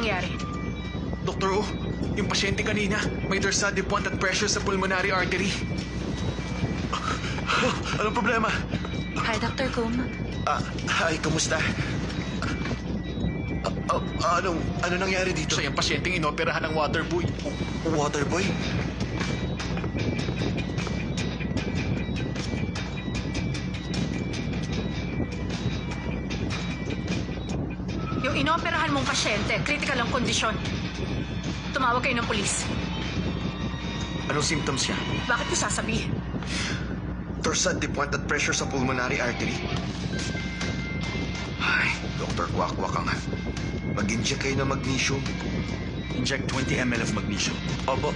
nangyari? Dr. O, yung pasyente kanina, may dorsal de pointe at pressure sa pulmonary artery. Anong problema? Hi, Dr. Kum. Hi, kumusta? Ano nangyari dito? Siya yung pasyenteng inoperahan ng waterboy. Waterboy? Yung inoperahan mong pasyente, critical ang kondisyon. Tumawag kayo ng pulis. Anong symptoms niya? Bakit ko sasabihin? Dorsal de pointe at pressure sa pulmonary artery. Ay, Dr. Kwak-Kwak ka nga. Mag-inject kayo ng magnesium. Inject 20 ml of magnesium. Opo.